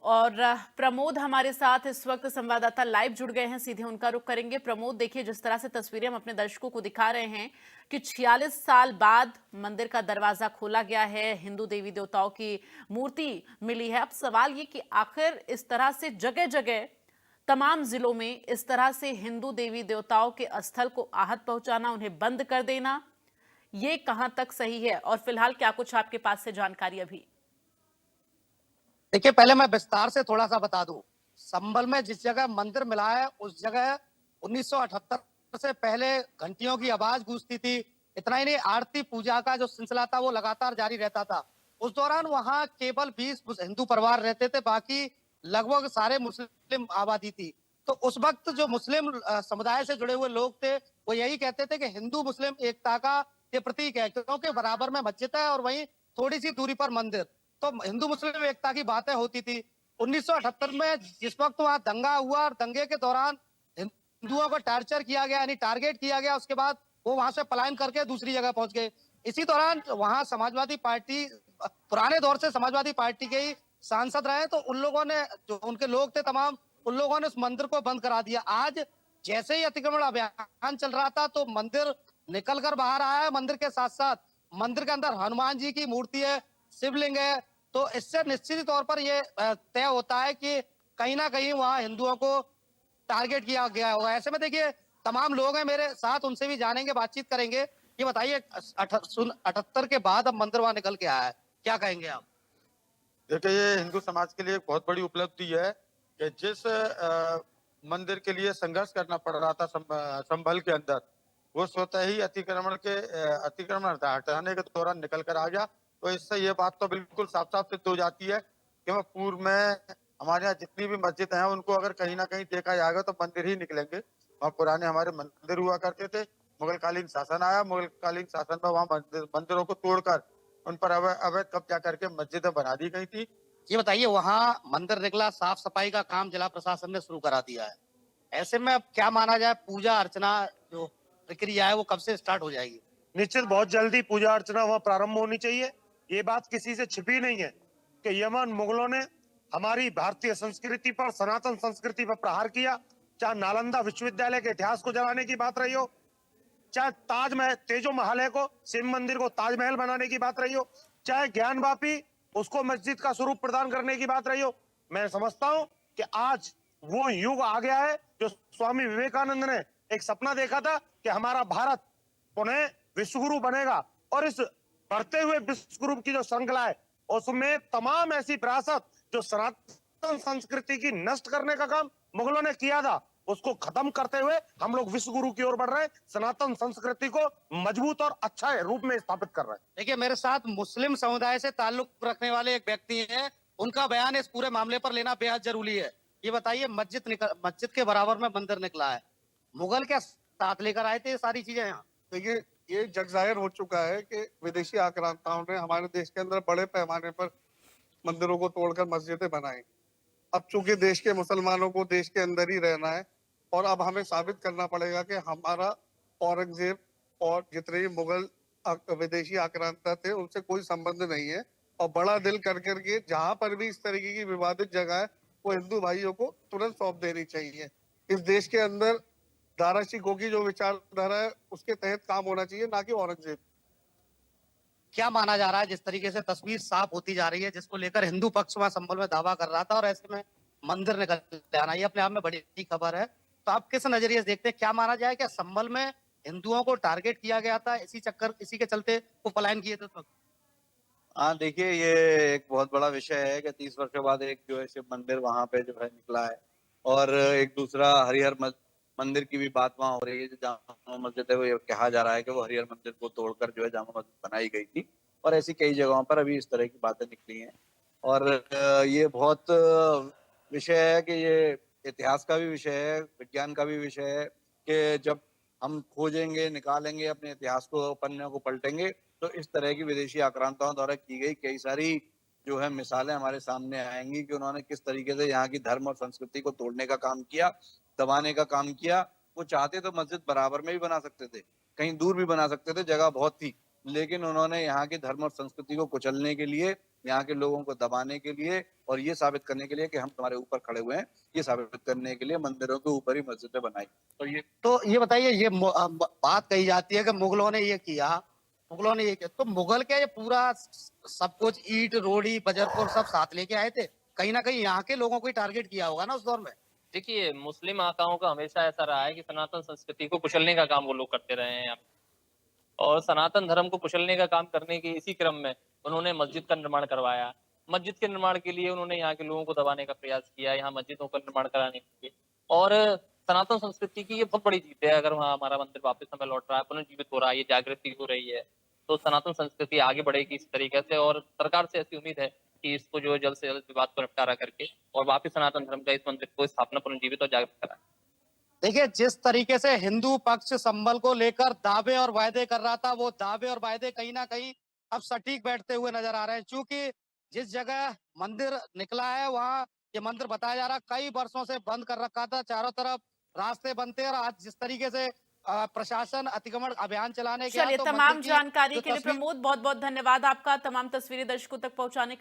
और प्रमोद हमारे साथ इस वक्त संवाददाता लाइव जुड़ गए हैं, सीधे उनका रुख करेंगे। प्रमोद, देखिए जिस तरह से तस्वीरें हम अपने दर्शकों को दिखा रहे हैं कि 46 साल बाद मंदिर का दरवाजा खोला गया है, हिंदू देवी देवताओं की मूर्ति मिली है। अब सवाल ये कि आखिर इस तरह से जगह जगह तमाम जिलों में इस तरह से हिंदू देवी देवताओं के स्थल को आहत पहुंचाना, उन्हें बंद कर देना, ये कहां तक सही है? और फिलहाल क्या कुछ आपके पास से जानकारी अभी? देखिए, पहले मैं विस्तार से थोड़ा सा बता दूं। संभल में जिस जगह मंदिर मिला है उस जगह 1978 से पहले घंटियों की आवाज गूंजती थी। इतना ही नहीं, आरती पूजा का जो सिलसिला था वो लगातार जारी रहता था। उस दौरान वहां केवल 20 हिंदू परिवार रहते थे, बाकी लगभग सारे मुस्लिम आबादी थी। तो उस वक्त जो मुस्लिम समुदाय से जुड़े हुए लोग थे वो यही कहते थे कि हिंदू मुस्लिम एकता का ये प्रतीक है, क्योंकि बराबर में मस्जिद है और वहीं थोड़ी सी दूरी पर मंदिर। तो हिंदू मुस्लिम एकता की बातें होती थी। 1978 में जिस वक्त वहां दंगा हुआ और दंगे के दौरान हिंदुओं को टॉर्चर किया गया, यानी टारगेट किया गया, उसके बाद वो वहां से पलायन करके दूसरी जगह पहुंच गए। इसी दौरान वहां समाजवादी पार्टी, पुराने दौर से समाजवादी पार्टी के ही सांसद रहे, तो उन लोगों ने, जो उनके लोग थे तमाम, उन लोगों ने उस मंदिर को बंद करा दिया। आज जैसे ही अतिक्रमण अभियान चल रहा था तो मंदिर निकल कर बाहर आया है। मंदिर के साथ साथ मंदिर के अंदर हनुमान जी की मूर्ति है, शिवलिंग है। तो इससे निश्चित तौर पर यह तय होता है कि कहीं ना कहीं वहां हिंदुओं को टारगेट किया गया होगा। ऐसे में देखिए, तमाम लोग हैं मेरे साथ, उनसे भी जानेंगे, बातचीत करेंगे। ये बताइए, 78 के बाद अब मंदिर वहां निकल के आया है, क्या कहेंगे आप? देखिए, ये हिंदू समाज के लिए एक बहुत बड़ी उपलब्धि है कि जिस मंदिर के लिए संघर्ष करना पड़ रहा था संभल के अंदर, वो स्वतः ही अतिक्रमण हटाने के दौरान निकल कर आ गया। तो इससे ये बात तो बिल्कुल साफ साफ सिद्ध हो जाती है कि मैं पूर्व में हमारे यहाँ जितनी भी मस्जिद हैं उनको अगर कहीं ना कहीं देखा जाएगा तो मंदिर ही निकलेंगे। वहाँ पुराने हमारे मंदिर हुआ करते थे। मुगलकालीन शासन आया, मुगलकालीन शासन में वहाँ मंदिरों को तोड़कर उन पर अवैध कब्जा करके मस्जिदें बना दी गई थी। ये बताइए, वहां मंदिर निकला, साफ सफाई का काम जिला प्रशासन ने शुरू करा दिया है। ऐसे में अब क्या माना जाए, पूजा अर्चना जो प्रक्रिया है वो कब से स्टार्ट हो जाएगी? निश्चित बहुत जल्दी पूजा अर्चना वहां प्रारंभ होनी चाहिए। ये बात किसी से छिपी नहीं है कि यमन मुगलों ने हमारी भारतीय संस्कृति पर, सनातन संस्कृति पर प्रहार किया। चाहे नालंदा विश्वविद्यालय के इतिहास को जलाने की बात रही हो, चाहे ताजमहल, तेजो महालय को, शिव मंदिर को ताजमहल बनाने की बात रही हो, चाहे ज्ञान वापी उसको मस्जिद का स्वरूप प्रदान करने की बात रही हो। मैं समझता हूं कि आज वो युग आ गया है जो स्वामी विवेकानंद ने एक सपना देखा था कि हमारा भारत पुनः विश्वगुरु बनेगा। और इस बढ़ते हुए विश्वगुरु की जो श्रृंखला है उसमें तमाम ऐसी विरासत जो सनातन संस्कृति की नष्ट करने का काम मुगलों ने किया था, उसको खत्म करते हुए हम लोग विश्व गुरु की ओर बढ़ रहे हैं, सनातन संस्कृति को मजबूत और अच्छा रूप में स्थापित कर रहे हैं। देखिए, मेरे साथ मुस्लिम समुदाय से ताल्लुक रखने वाले एक व्यक्ति हैं, उनका बयान इस पूरे मामले पर लेना बेहद जरूरी है। ये बताइए, मस्जिद के बराबर में मंदिर निकला है, मुगल क्या साथ लेकर आए थे ये सारी चीजें यहाँ? देखिए, ये जग जाहिर हो चुका है कि विदेशी आक्रांताओं ने हमारे देश के अंदर बड़े पैमाने पर मंदिरों को तोड़कर मस्जिदें बनाई। अब चूंकि देश के मुसलमानों को देश के अंदर ही रहना है और अब हमें साबित करना पड़ेगा कि हमारा औरंगजेब और जितने भी मुगल विदेशी आक्रांता थे उनसे कोई संबंध नहीं है। और बड़ा दिल कर करके जहां पर भी इस तरीके की विवादित जगह है वो हिंदू भाइयों को तुरंत सौंप देनी चाहिए। इस देश के अंदर दारा शिकोह की जो विचारधारा है उसके तहत काम होना चाहिए, ना कि औरंगजेब। क्या माना जा रहा है, जिस तरीके से तस्वीर साफ होती जा रही है, जिसको लेकर हिंदू पक्ष वहां संभल में दावा कर रहा था और ऐसे में मंदिर निकल आना, ये अपने आप में बड़ी खबर है। तो आप किस नजरिए से देखते हैं, क्या माना जाए, क्या संभल में हिंदुओं को टारगेट किया गया था, इसी के चलते वो पलायन किए थे उस वक्त? हाँ, देखिए, ये एक बहुत बड़ा विषय है कि 30 वर्षों बाद एक जो है शिव मंदिर वहां पे जो है निकला है। और एक दूसरा हरिहर मंदिर की भी बात वहां हो रही है। जो जामा मस्जिद है वो ये कहा जा रहा है कि वो हरिहर मंदिर को तोड़कर जो है जामा मस्जिद बनाई गई थी। और ऐसी कई जगहों पर अभी इस तरह की बातें निकली हैं। और ये बहुत विषय है कि ये इतिहास का भी विषय है, विज्ञान का भी विषय है कि जब हम खोजेंगे, निकालेंगे, अपने इतिहास को, पन्नों को पलटेंगे, तो इस तरह की विदेशी आक्रांताओं द्वारा की गई कई सारी जो है मिसालें हमारे सामने आएंगी कि उन्होंने किस तरीके से यहाँ की धर्म और संस्कृति को तोड़ने का काम किया, दबाने का काम किया। वो चाहते तो मस्जिद बराबर में भी बना सकते थे, कहीं दूर भी बना सकते थे, जगह बहुत थी, लेकिन उन्होंने यहाँ की धर्म और संस्कृति को कुचलने के लिए यहाँ के लोगों को दबाने के लिए और ये साबित करने के लिए कि हम तुम्हारे ऊपर खड़े हुए हैं, ये साबित करने के लिए मंदिरों के ऊपर ही मस्जिदें बनाई। तो ये बताइए, ये बात कही जाती है कि मुगलों ने ये किया, मुगलों ने ये किया, तो मुगल क्या ये पूरा सब कुछ ईंट रोड़ी बजरपुर सब साथ लेके आए थे? कहीं ना कहीं यहाँ के लोगों को ही टारगेट किया होगा ना उस दौर में। देखिए, मुस्लिम आकाओं का हमेशा ऐसा रहा है कि सनातन संस्कृति को कुचलने का काम वो लोग करते रहे हैं यहाँ पे। और सनातन धर्म को कुचलने का काम करने के इसी क्रम में उन्होंने मस्जिद का निर्माण करवाया। मस्जिद के निर्माण के लिए उन्होंने यहाँ के लोगों को दबाने का प्रयास किया, यहाँ मस्जिदों का निर्माण कराने के लिए। और सनातन संस्कृति की ये बहुत बड़ी जीत है। अगर वहाँ हमारा मंदिर वापस हमें लौट रहा है, पुनर्जीवित हो रहा है, ये जागृति हो रही है, तो सनातन संस्कृति आगे बढ़ेगी इस तरीके से। और सरकार से ऐसी उम्मीद है कि इसको जो है जल्द से जल्द विवाद को निपटारा करके और वापस सनातन धर्म का इस मंदिर को स्थापना पुनर्जीवित और जागृत कराए। देखिए, जिस तरीके से हिंदू पक्ष संभल को लेकर दावे और वायदे कर रहा था, वो दावे और वायदे कहीं ना कहीं अब सटीक बैठते हुए नजर आ रहे हैं, क्योंकि जिस जगह मंदिर निकला है वहाँ ये मंदिर बताया जा रहा कई वर्षों से बंद कर रखा था, चारों तरफ रास्ते बंद थे, और आज जिस तरीके से प्रशासन अतिक्रमण अभियान चलाने के चलिए, तमाम जानकारी के लिए प्रमोद बहुत बहुत धन्यवाद आपका, तमाम तस्वीरें दर्शकों तक पहुंचाने के लिए।